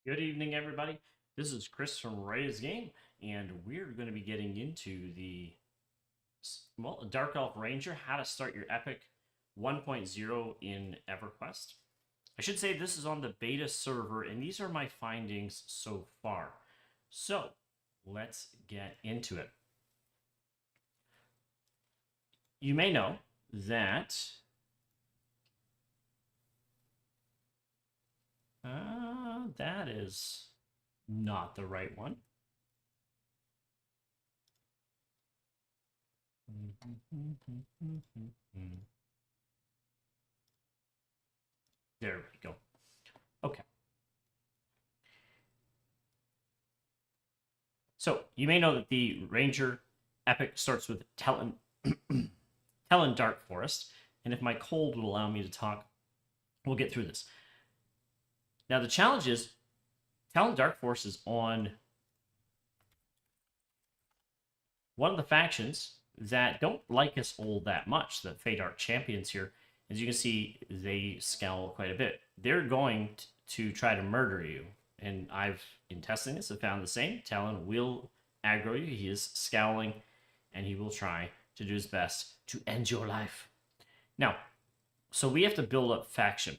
Good evening, everybody. This is Chris from Ray's Game, and we're going to be getting into the Dark Elf Ranger, how to start your epic 1.0 in EverQuest. I should say this is on the beta server, and these are my findings so far. So let's get into it. You may know that that is not the right one. There we go. Okay. So you may know that the Ranger epic starts with Talon Dark Forest, and if my cold would allow me to talk, we'll get through this. Now the challenge is Talon Dark Forest is on one of the factions that don't like us all that much, the Feydark champions here. As you can see, they scowl quite a bit. They're going to try to murder you. And I've, in testing this, have found the same. Talon will aggro you. He is scowling, and he will try to do his best to end your life. Now, so we have to build up faction.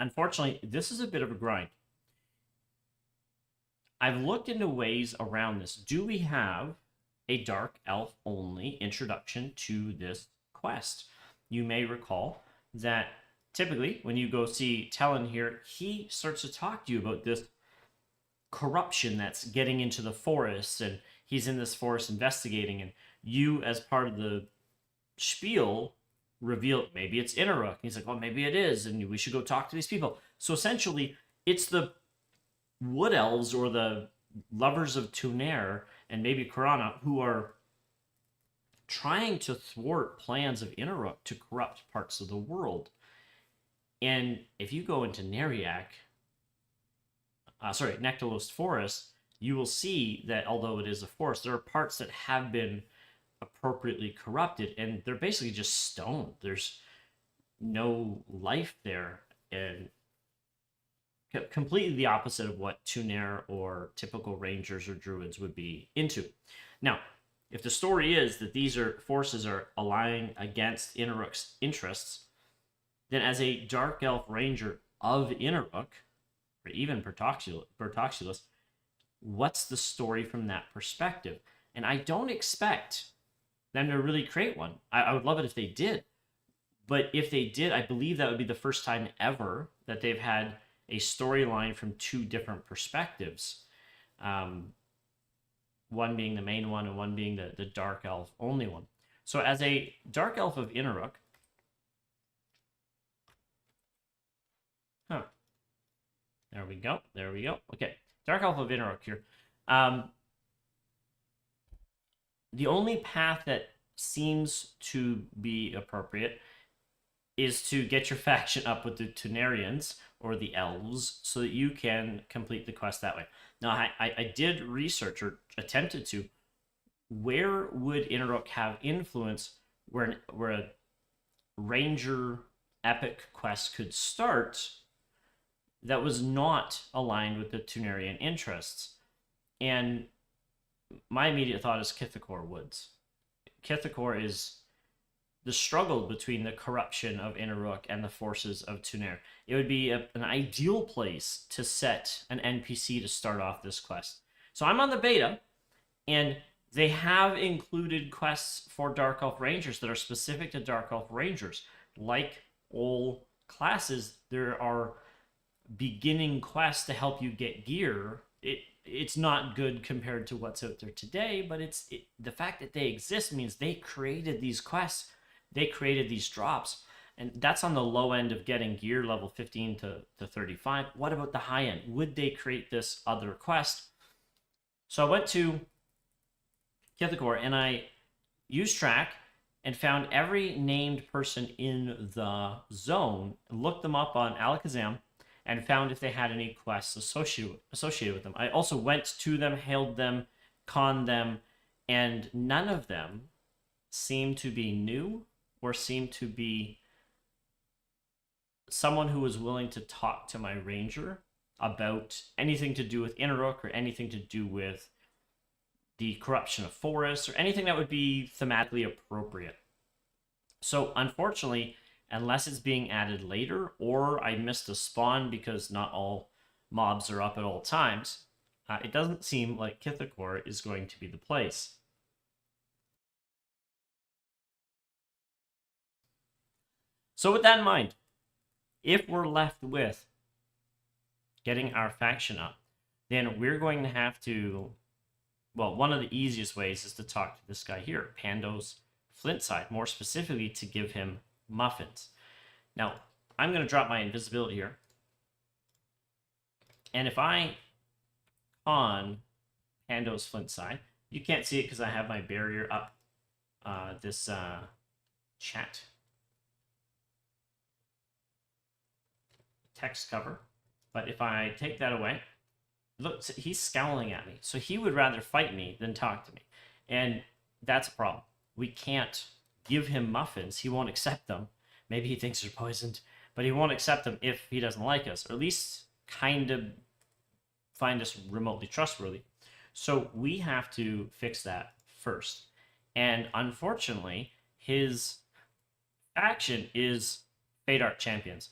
Unfortunately, this is a bit of a grind. I've looked into ways around this. Do we have a Dark Elf only introduction to this quest? You may recall that typically when you go see Talon here, he starts to talk to you about this corruption that's getting into the forest, and he's in this forest investigating, and you, as part of the spiel, reveal maybe it's Inaruk. He's like, well, maybe it is, and we should go talk to these people. So essentially, it's the Wood Elves or the lovers of Tuner and maybe Karana who are trying to thwart plans of Inaruk to corrupt parts of the world. And if you go into Nectalos Forest, you will see that although it is a forest, there are parts that have been appropriately corrupted, and they're basically just stone. There's no life there, and completely the opposite of what Tuner or typical rangers or druids would be into. Now, if the story is that these forces are aligning against Inaruk's interests, then as a Dark Elf Ranger of Inaruk, or even Bertoxulus, what's the story from that perspective? And I don't expect them to really create one. I would love it if they did. But if they did, I believe that would be the first time ever that they've had a storyline from two different perspectives. One being the main one and one being the Dark Elf only one. So as a Dark Elf of Inaruk, there we go. There we go. Okay. Dark Elf of Inaruk here. The only path that seems to be appropriate is to get your faction up with the Tunarians or the Elves so that you can complete the quest that way. Now, I did research, or attempted to, where would Inaruk have influence where a Ranger epic quest could start that was not aligned with the Tunarian interests. And my immediate thought is Kithakor Woods. Kithakor is the struggle between the corruption of Inaruk and the forces of Tuner. It would be an ideal place to set an NPC to start off this quest. So I'm on the beta, and they have included quests for Dark Elf Rangers that are specific to Dark Elf Rangers. Like all classes, there are beginning quests to help you get gear. It's not good compared to what's out there today, but the fact that they exist means they created these quests, they created these drops, and that's on the low end of getting gear level 15 to 35. What about the high end? Would they create this other quest? So I went to Kithakor and I used track and found every named person in the zone, looked them up on Alakazam, and found if they had any quests associated with them. I also went to them, hailed them, conned them, and none of them seemed to be new or seemed to be someone who was willing to talk to my ranger about anything to do with Inneruk or anything to do with the corruption of forests or anything that would be thematically appropriate. So unfortunately, unless it's being added later or I missed a spawn because not all mobs are up at all times, it doesn't seem like Kithakor is going to be the place. So with that in mind, if we're left with getting our faction up, then we're going to have to, well, one of the easiest ways is to talk to this guy here, Pando's Flintside, more specifically to give him muffins. Now, I'm going to drop my invisibility here. And if I on Pando's Flintside, you can't see it because I have my barrier up this chat text cover. But if I take that away, look, he's scowling at me. So he would rather fight me than talk to me. And that's a problem. We can't give him muffins. He won't accept them. Maybe he thinks they're poisoned, but he won't accept them if he doesn't like us, or at least kind of find us remotely trustworthy. So we have to fix that first. And unfortunately, his faction is Fate Art Champions.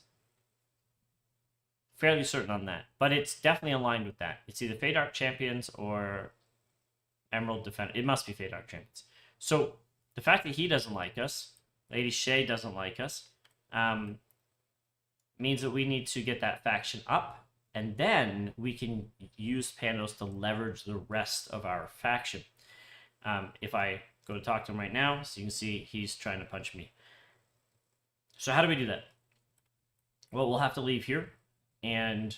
Fairly certain on that, but it's definitely aligned with that. It's either Fate Art Champions or Emerald Defender. It must be Fate Art Champions. So the fact that he doesn't like us, Lady Shay doesn't like us, means that we need to get that faction up, and then we can use Pandos to leverage the rest of our faction. If I go to talk to him right now, so you can see he's trying to punch me. So how do we do that? Well, we'll have to leave here, and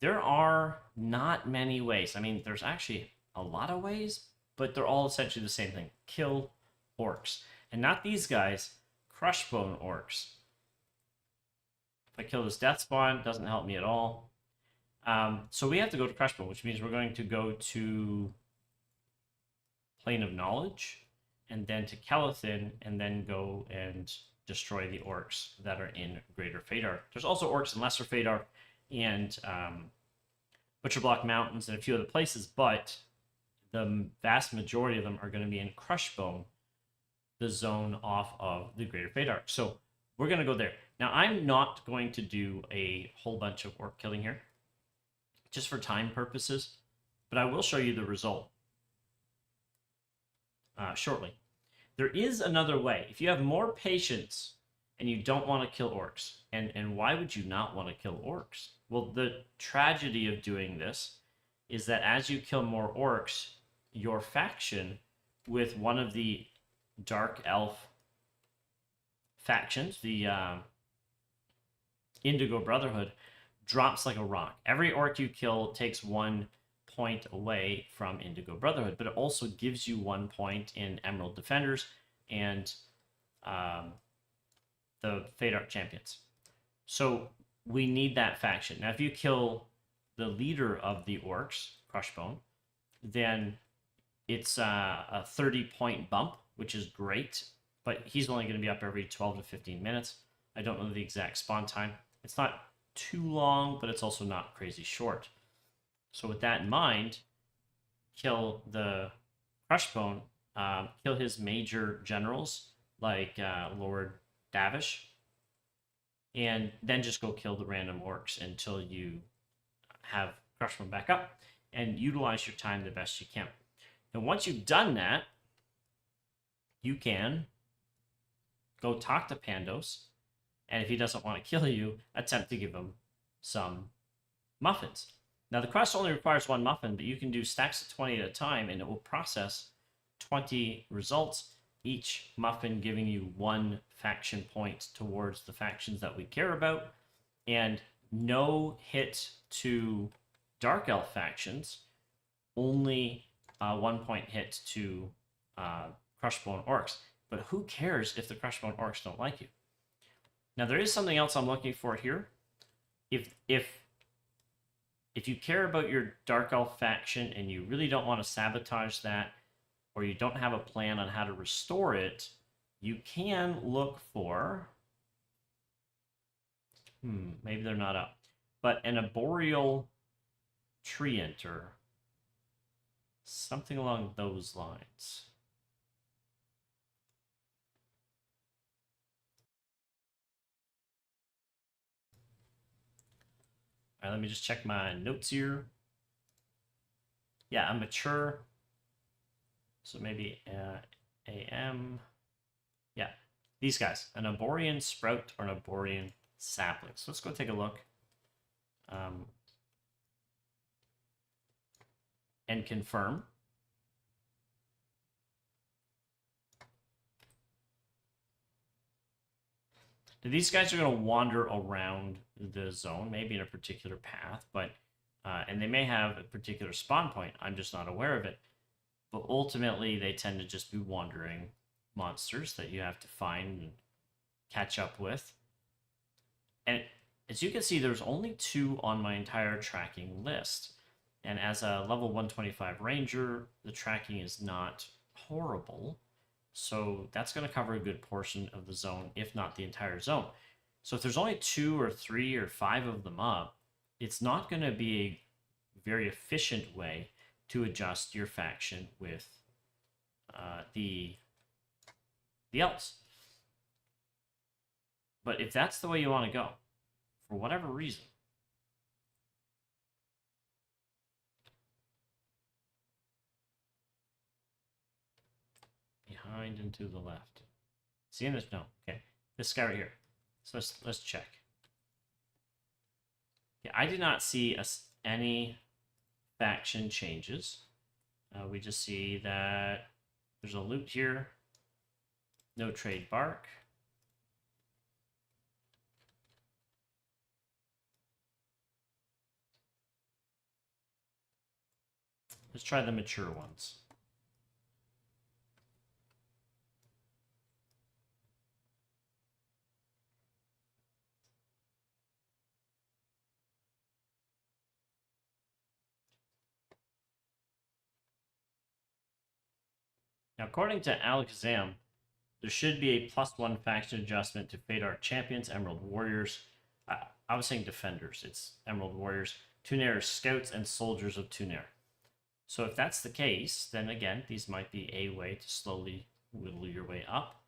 there are not many ways. I mean, there's actually a lot of ways, but they're all essentially the same thing. Kill orcs. And not these guys, Crushbone orcs. If I kill this death spawn, it doesn't help me at all. So we have to go to Crushbone, which means we're going to go to Plane of Knowledge, and then to Kelethin, and then go and destroy the orcs that are in Greater Fadar. There's also orcs in Lesser Fadar and Butcherblock Mountains and a few other places, but the vast majority of them are going to be in Crushbone, the zone off of the Greater Fadar. So we're going to go there. Now, I'm not going to do a whole bunch of orc killing here, just for time purposes, but I will show you the result shortly. There is another way. If you have more patience and you don't want to kill orcs, and why would you not want to kill orcs? Well, the tragedy of doing this is that as you kill more orcs, your faction with one of the Dark Elf factions, the Indigo Brotherhood, drops like a rock. Every orc you kill takes 1 point away from Indigo Brotherhood, but it also gives you 1 point in Emerald Defenders and the Fate Art Champions. So we need that faction. Now, if you kill the leader of the orcs, Crushbone, then it's a 30-point bump, which is great, but he's only going to be up every 12 to 15 minutes. I don't know the exact spawn time. It's not too long, but it's also not crazy short. So with that in mind, kill the Crushbone, kill his major generals, like Lord Davish, and then just go kill the random orcs until you have Crushbone back up, and utilize your time the best you can. And once you've done that, you can go talk to Pandos, and if he doesn't want to kill you, attempt to give him some muffins. Now, the quest only requires 1 muffin, but you can do stacks of 20 at a time, and it will process 20 results, each muffin giving you 1 faction point towards the factions that we care about, and no hit to Dark Elf factions, only 1 point hit to Crushbone orcs. But who cares if the Crushbone orcs don't like you? Now, there is something else I'm looking for here. If you care about your Dark Elf faction and you really don't want to sabotage that, or you don't have a plan on how to restore it, you can look for, maybe they're not up, but an Arboreal Treant or something along those lines. All right, let me just check my notes here. Yeah, I'm mature. So maybe AM. Yeah, these guys. An Arborean sprout or an Arborean sapling. So let's go take a look. And confirm. Now, these guys are going to wander around the zone, maybe in a particular path, but and they may have a particular spawn point. I'm just not aware of it. But ultimately, they tend to just be wandering monsters that you have to find and catch up with. And as you can see, there's only 2 on my entire tracking list. And as a level 125 ranger, the tracking is not horrible. So that's going to cover a good portion of the zone, if not the entire zone. So if there's only 2 or 3 or 5 of them up, it's not going to be a very efficient way to adjust your faction with the elves. But if that's the way you want to go, for whatever reason, behind and to the left. Seeing this? No. Okay. This guy right here. So let's check. Yeah, I did not see any faction changes. We just see that there's a loot here. No trade bark. Let's try the mature ones. Now, according to Alakazam, there should be a +1 faction adjustment to Fate Art Champions, Emerald Warriors. I was saying Defenders. It's Emerald Warriors, Tunair Scouts, and Soldiers of Tunair. So if that's the case, then again, these might be a way to slowly whittle your way up.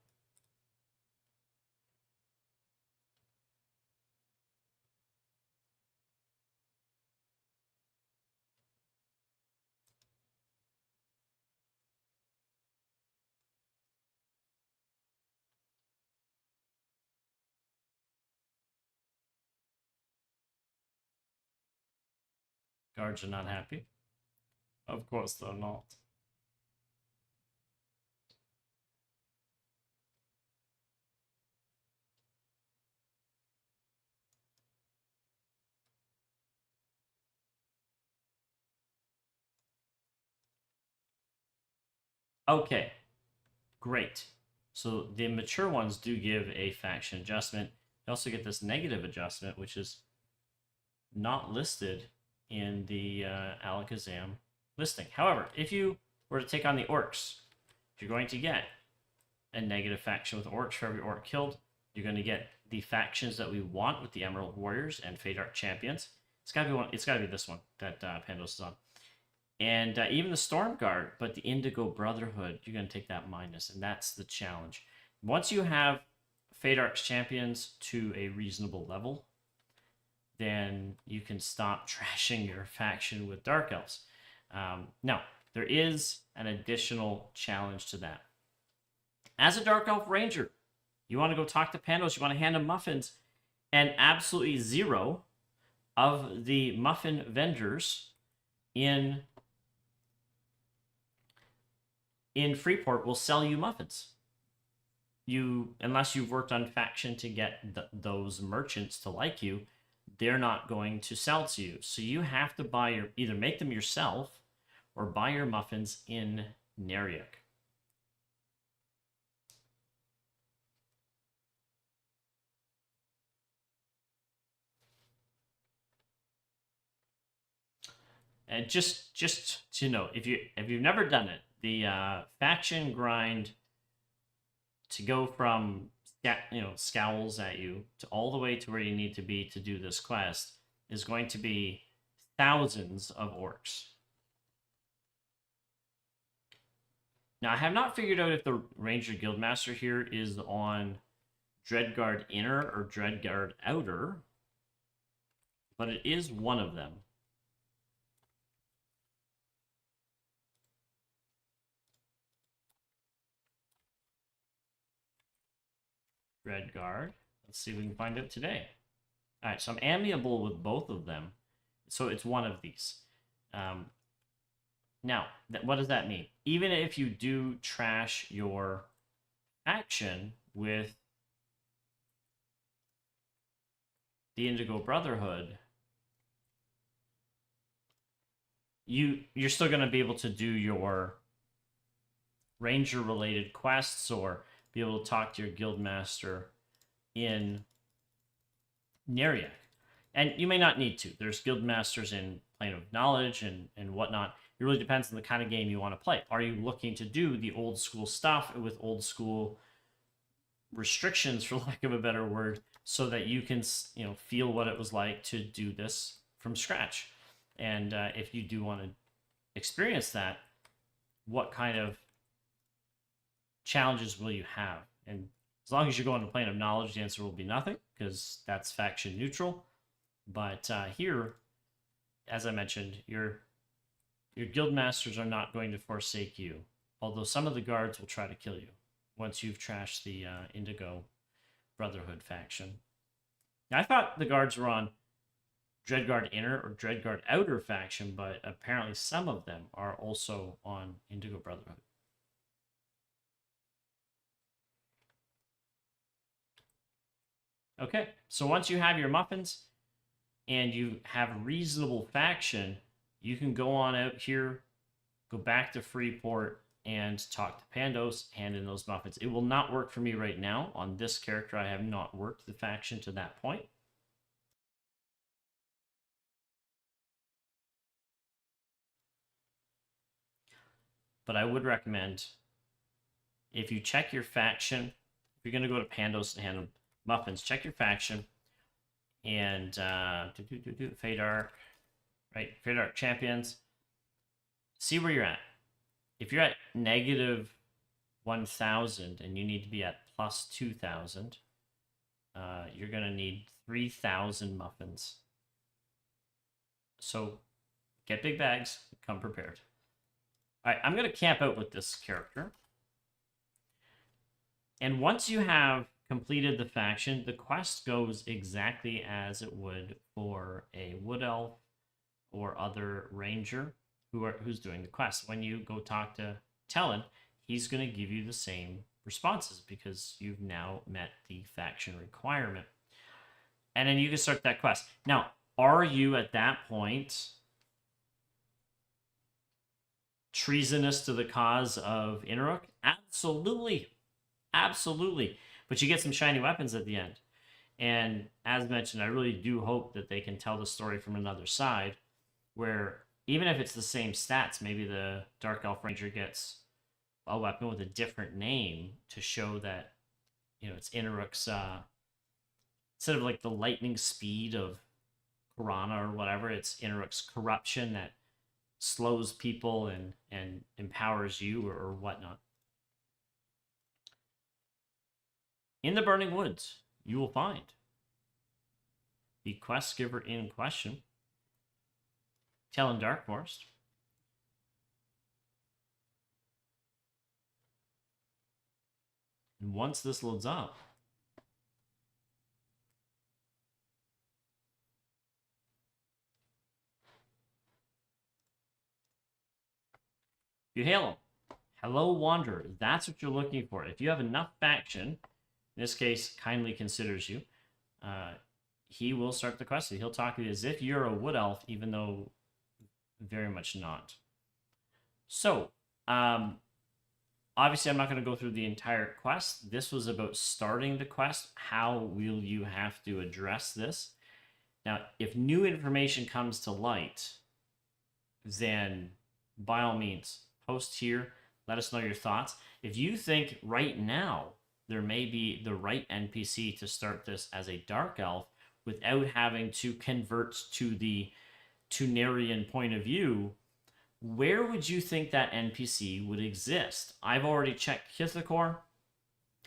Guards are not happy. Of course they're not. Okay, great. So the mature ones do give a faction adjustment. You also get this negative adjustment, which is not listed in the Alakazam listing. However, if you were to take on the orcs, you're going to get a negative faction with orcs for every orc killed. You're going to get the factions that we want with the Emerald Warriors and Fate Art Champions. It's got to be one. It's got to be this one that Pandos is on. And even the Storm Guard, but the Indigo Brotherhood, you're going to take that minus, and that's the challenge. Once you have Fate Arts Champions to a reasonable level, then you can stop trashing your faction with Dark Elves. Now, there is an additional challenge to that. As a Dark Elf Ranger, you want to go talk to Pandos, you want to hand them muffins, and absolutely 0 of the muffin vendors in Freeport will sell you muffins. Unless you've worked on faction to get those merchants to like you, they're not going to sell to you. So you have to either make them yourself or buy your muffins in Neriuk. And just to know, if you've never done it, the faction grind to go from scowls at you to all the way to where you need to be to do this quest is going to be thousands of orcs. Now, I have not figured out if the Ranger Guildmaster here is on Dreadguard Inner or Dreadguard Outer, but it is one of them. Dreadguard. Let's see if we can find it today. All right, so I'm amiable with both of them. So it's one of these. Now, what does that mean? Even if you do trash your action with the Indigo Brotherhood, you're still going to be able to do your ranger-related quests or be able to talk to your guildmaster in Neriak. And you may not need to. There's guildmasters in Plane of Knowledge and whatnot. It really depends on the kind of game you want to play. Are you looking to do the old school stuff with old school restrictions, for lack of a better word, so that you can feel what it was like to do this from scratch? And if you do want to experience that, what kind of challenges will you have? And as long as you're going to Plane of Knowledge, the answer will be nothing, because that's faction neutral. But here, as I mentioned, your guild masters are not going to forsake you, although some of the guards will try to kill you once you've trashed the Indigo Brotherhood faction. Now, I thought the guards were on Dreadguard Inner or Dreadguard Outer faction, but apparently some of them are also on Indigo Brotherhood. Okay, so once you have your muffins and you have reasonable faction, you can go on out here, go back to Freeport, and talk to Pandos, hand in those muffins. It will not work for me right now. On this character, I have not worked the faction to that point. But I would recommend, if you check your faction, if you're going to go to Pandos and hand them muffins, check your faction, and Feydark, right? Feydark champions. See where you're at. If you're at negative 1,000 and you need to be at plus 2,000, you're going to need 3,000 muffins. So get big bags, come prepared. All right, I'm going to camp out with this character. And once you have completed the faction, the quest goes exactly as it would for a Wood Elf or other Ranger who's doing the quest. When you go talk to Talon, he's going to give you the same responses because you've now met the faction requirement. And then you can start that quest. Now, are you at that point treasonous to the cause of Inaruk? Absolutely. Absolutely. But you get some shiny weapons at the end. And as mentioned, I really do hope that they can tell the story from another side, where even if it's the same stats, maybe the Dark Elf Ranger gets a weapon with a different name to show that, it's Inaruk's, instead of like the lightning speed of Piranha or whatever, it's Inaruk's corruption that slows people and empowers you or whatnot. In the Burning Woods, you will find the quest giver in question, Talon Dark Forest. And once this loads up, you hail him. Hello, Wanderer. That's what you're looking for. If you have enough faction, in this case, kindly considers you, he will start the quest. He'll talk to you as if you're a Wood Elf, even though very much not. So, obviously, I'm not going to go through the entire quest. This was about starting the quest. How will you have to address this? Now, if new information comes to light, then by all means, post here. Let us know your thoughts. If you think right now there may be the right NPC to start this as a Dark Elf without having to convert to the Tunarian point of view, where would you think that NPC would exist? I've already checked Kithakor,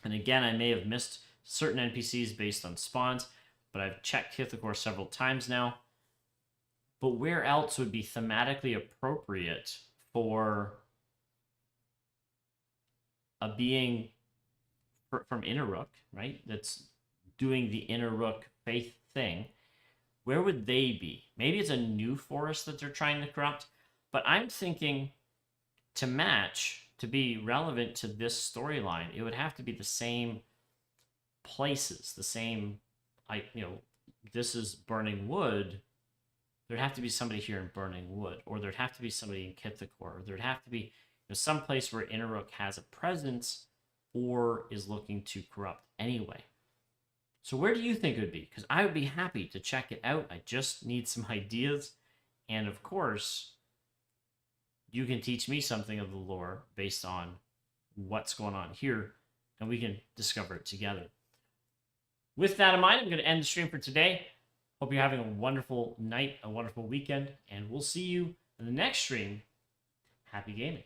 and again, I may have missed certain NPCs based on spawns, but I've checked Kithakor several times now. But where else would be thematically appropriate for a being from Innerrook, right? That's doing the Innerrook faith thing. Where would they be? Maybe it's a new forest that they're trying to corrupt, but I'm thinking to match, to be relevant to this storyline, it would have to be the same places, the same, this is Burning Wood. There'd have to be somebody here in Burning Wood, or there'd have to be somebody in Kithakor, or there'd have to be some place where Innerrook has a presence or is looking to corrupt anyway. So where do you think it would be? Because I would be happy to check it out. I just need some ideas. And of course, you can teach me something of the lore based on what's going on here, and we can discover it together. With that in mind, I'm going to end the stream for today. Hope you're having a wonderful night, a wonderful weekend, and we'll see you in the next stream. Happy gaming.